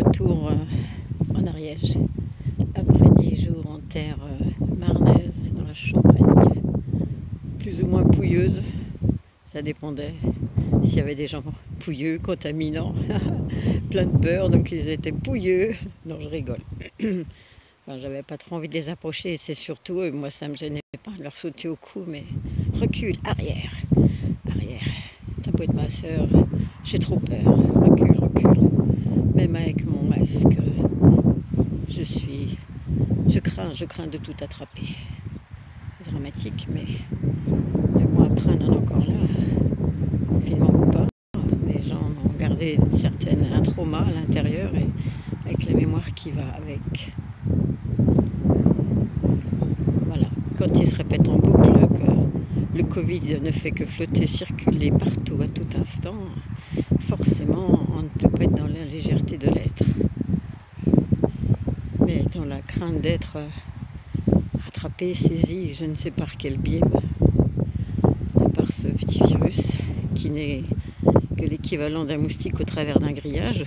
retour en Ariège, après 10 jours en terre marnaise, dans la Champagne, plus ou moins pouilleuse, ça dépendait s'il y avait des gens pouilleux, contaminants, plein de beurre, donc ils étaient pouilleux. Non, je rigole. Enfin, j'avais pas trop envie de les approcher, et c'est surtout, moi ça me gênait pas, leur sauter au cou, mais recule, arrière, arrière. T'as beau être ma soeur, j'ai trop peur, recule, recule. Même avec mon masque, je crains de tout attraper. C'est dramatique, mais 2 mois après, on en est encore là. Confinement ou pas, les gens ont gardé un trauma à l'intérieur et avec la mémoire qui va avec. Voilà, quand il se répète en boucle que le Covid ne fait que flotter, circuler partout à tout instant, forcément on ne peut pas être dans la légèreté de l'être. Mais dans la crainte d'être rattrapé, saisi, je ne sais par quel biais, par ce petit virus qui n'est que l'équivalent d'un moustique au travers d'un grillage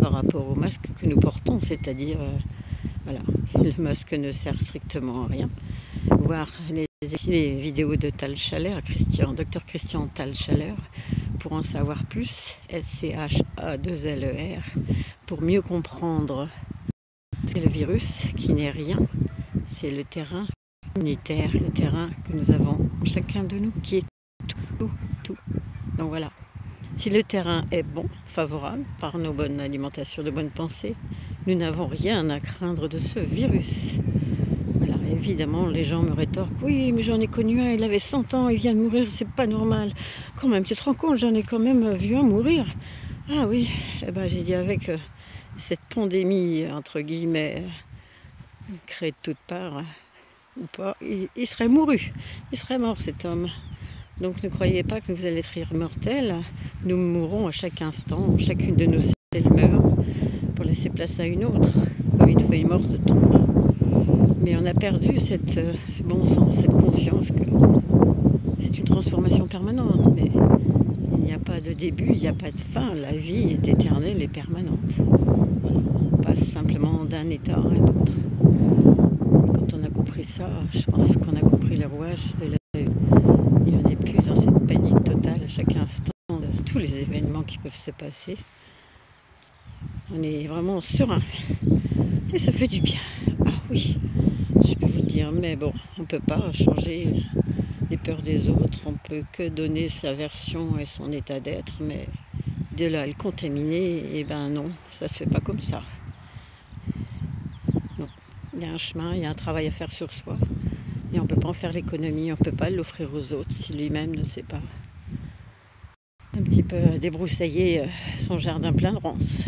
par rapport au masque que nous portons, c'est-à-dire, voilà, le masque ne sert strictement à rien. Voir les vidéos de Tal Schaller, Dr Christian Tal Schaller, pour en savoir plus, SCHA2LER, pour mieux comprendre c'est le virus qui n'est rien, c'est le terrain immunitaire, le terrain que nous avons chacun de nous qui est tout. Donc voilà, si le terrain est bon, favorable, par nos bonnes alimentations, de bonnes pensées, nous n'avons rien à craindre de ce virus. Voilà, évidemment, les gens me rétorquent, oui, mais j'en ai connu un, il avait 100 ans, il vient de mourir, c'est pas normal. Quand même, tu te rends compte, j'en ai quand même vu un mourir. Ah oui, eh ben, j'ai dit avec cette pandémie, entre guillemets, créée de toutes parts, ou pas, il serait mouru, il serait mort cet homme. Donc ne croyez pas que vous allez être immortel, nous mourrons à chaque instant, chacune de nos cellules meurt pour laisser place à une autre, comme une feuille morte tombe. Mais on a perdu ce bon sens, cette conscience que c'est une transformation permanente, mais il n'y a pas de début, il n'y a pas de fin, la vie est éternelle et permanente. Voilà. On passe simplement d'un état à un autre. Quand on a compris ça, je pense qu'on a compris le rouage de la vie. Il n'y en est plus dans cette panique totale à chaque instant de tous les événements qui peuvent se passer. On est vraiment serein. Et ça fait du bien. Ah oui, je peux vous le dire, mais bon, on ne peut pas changer les peurs des autres, on ne peut que donner sa version et son état d'être, mais de là à le contaminer, eh ben non, ça se fait pas comme ça. Non. Il y a un chemin, il y a un travail à faire sur soi, et on ne peut pas en faire l'économie, on ne peut pas l'offrir aux autres si lui-même ne sait pas un petit peu débroussailler son jardin plein de ronces.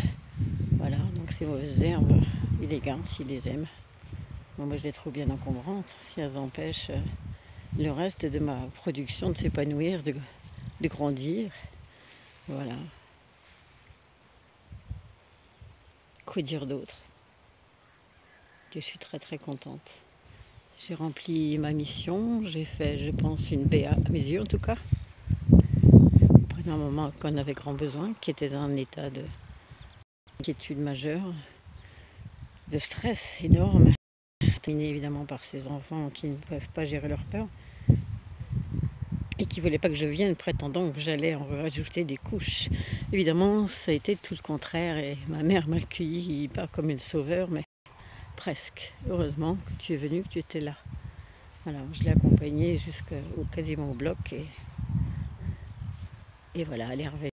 Voilà, donc ces mauvaises herbes, il les garde s'il les aime. Bon, moi je les trouve bien encombrantes, si elles empêchent le reste de ma production de s'épanouir, de grandir. Voilà. Quoi dire d'autre? Je suis très très contente. J'ai rempli ma mission, j'ai fait, je pense, une BA, à mes yeux en tout cas. Après un moment qu'on avait grand besoin, qui était dans un état d'inquiétude majeure, de stress énorme, terminé évidemment par ces enfants qui ne peuvent pas gérer leur peur et qui ne voulaient pas que je vienne, prétendant que j'allais en rajouter des couches. Évidemment, ça a été tout le contraire et ma mère m'a accueilli, pas comme une sauveur, mais presque. Heureusement que tu es venu, que tu étais là. Voilà, je l'ai accompagnée quasiment au bloc et voilà, elle est revenue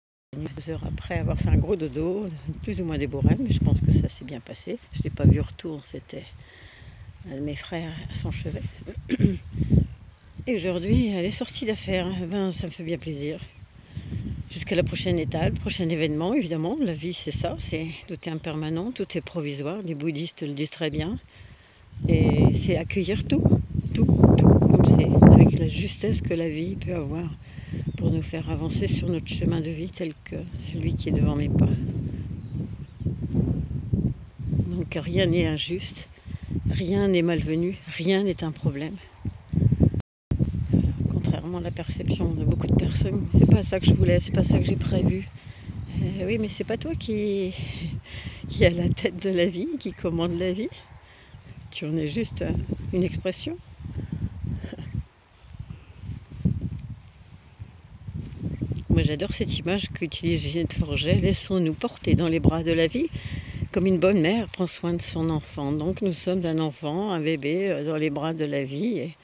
2 heures après avoir fait un gros dodo, plus ou moins débourré, mais je pense que ça s'est bien passé. Je ne l'ai pas vu au retour, c'était un de mes frères à son chevet. Et aujourd'hui, elle est sortie d'affaires. Ben, ça me fait bien plaisir. Jusqu'à la prochaine étape, prochain événement, évidemment. La vie, c'est ça, tout est impermanent, tout est provisoire. Les bouddhistes le disent très bien. Et c'est accueillir tout, comme c'est, avec la justesse que la vie peut avoir pour nous faire avancer sur notre chemin de vie tel que celui qui est devant mes pas. Donc rien n'est injuste, rien n'est malvenu, rien n'est un problème. Contrairement à la perception de beaucoup de personnes, c'est pas ça que je voulais, c'est pas ça que j'ai prévu. Oui, mais c'est pas toi qui qui est à la tête de la vie, qui commande la vie. Tu en es juste une expression. Moi j'adore cette image qu'utilise Ginette Forget. Laissons-nous porter dans les bras de la vie comme une bonne mère prend soin de son enfant. Donc nous sommes un enfant, un bébé dans les bras de la vie. Et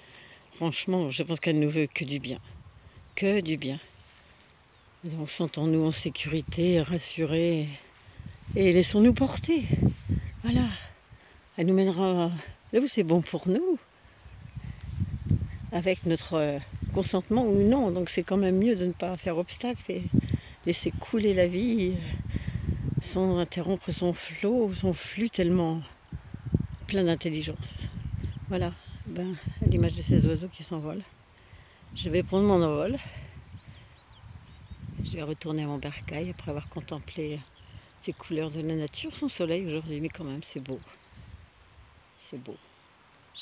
franchement, je pense qu'elle nous veut que du bien. Que du bien. Donc sentons-nous en sécurité, rassurés. Et laissons-nous porter. Voilà. Elle nous mènera là où c'est bon pour nous. Avec notre consentement ou non. Donc c'est quand même mieux de ne pas faire obstacle et laisser couler la vie sans interrompre son flot, son flux tellement plein d'intelligence. Voilà, à l'image de ces oiseaux qui s'envolent. Je vais prendre mon envol. Je vais retourner à mon bercail après avoir contemplé ces couleurs de la nature, sans soleil aujourd'hui, mais quand même c'est beau. C'est beau.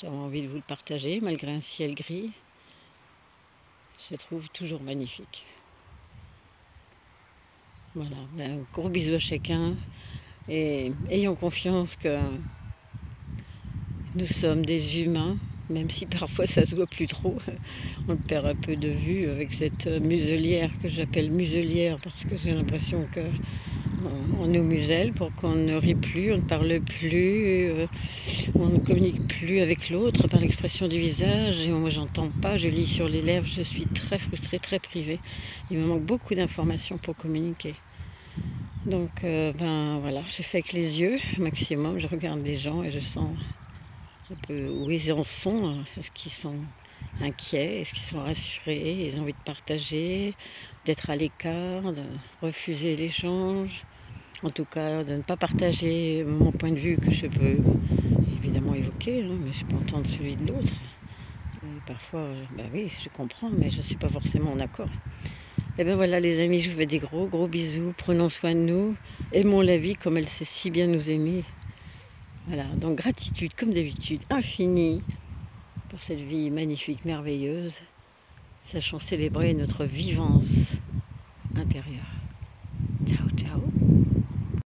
J'avais envie de vous le partager malgré un ciel gris. Je le trouve toujours magnifique. Voilà, gros bisous à chacun et ayons confiance que nous sommes des humains, même si parfois ça se voit plus trop. On le perd un peu de vue avec cette muselière que j'appelle muselière parce que j'ai l'impression que on nous muselle pour qu'on ne rit plus, on ne parle plus, on ne communique plus avec l'autre par l'expression du visage. Et moi j'entends pas, je lis sur les lèvres, je suis très frustrée, très privée. Il me manque beaucoup d'informations pour communiquer. Donc voilà, j'ai fait avec les yeux maximum, je regarde les gens et je sens un peu où ils en sont. Est-ce qu'ils sont inquiets, est-ce qu'ils sont rassurés, ils ont envie de partager, d'être à l'écart, de refuser l'échange, en tout cas de ne pas partager mon point de vue que je peux évidemment évoquer, hein, mais je peux entendre celui de l'autre. Et parfois, oui, je comprends, mais je ne suis pas forcément en accord. Et bien voilà les amis, je vous fais des gros bisous, prenons soin de nous, aimons la vie comme elle sait si bien nous aimer. Voilà, donc gratitude comme d'habitude, infinie pour cette vie magnifique, merveilleuse, sachant célébrer notre vivance intérieure.